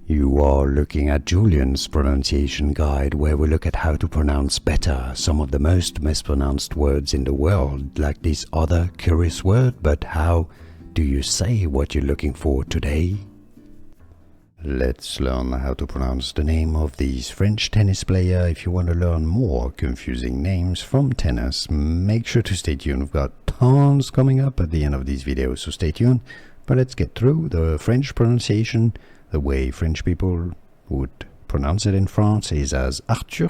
You are looking at Julian's pronunciation guide, where we look at how to pronounce better some of the most mispronounced words in the world, like this other curious word. But how do you say what you're looking for today? Let's learn how to pronounce the name of this French tennis player. If you want to learn more confusing names from tennis, make sure to stay tuned. We've got tons coming up at the end of these videos, so stay tuned. But let's get through the French pronunciation. The way French people would pronounce it in France is as Arthur.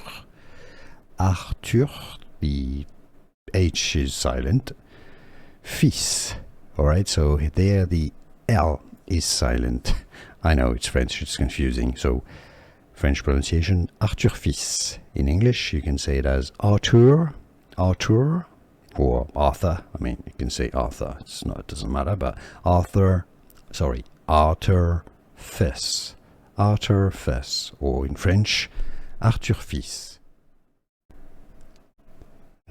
Arthur, the H is silent. Fils, alright, so there the L is silent. I know it's French, it's confusing. So French pronunciation, Arthur fils. In English, you can say it as Arthur, Arthur, or Arthur. I mean, you can say Arthur, it doesn't matter, but Arthur fils, Arthur fils, or in French, Arthur fils.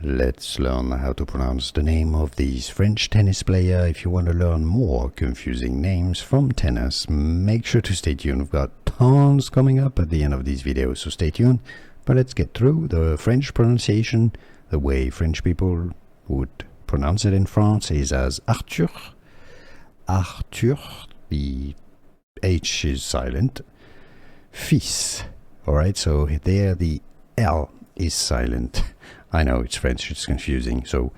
Let's learn how to pronounce the name of this French tennis player. If you want to learn more confusing names from tennis, make sure to stay tuned. We've got tons coming up at the end of these videos, so stay tuned. But let's get through the French pronunciation. The way French people would pronounce it in France is as Arthur. Arthur, the H is silent. Fils, alright, so there the L is silent. I know it's French, it's confusing. So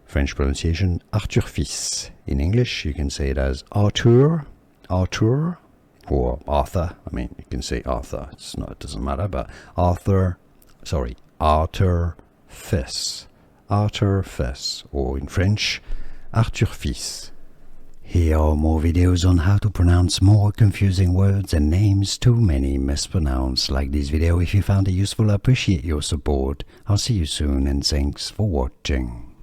French pronunciation, Arthur fils. In English, you can say it as Arthur, Arthur, or Arthur. I mean, you can say Arthur, it doesn't matter, but Arthur fils, Arthur fils, or in French, Arthur fils. Here are more videos on how to pronounce more confusing words and names too many mispronounced. Like this video if you found it useful. I appreciate your support. I'll see you soon and thanks for watching.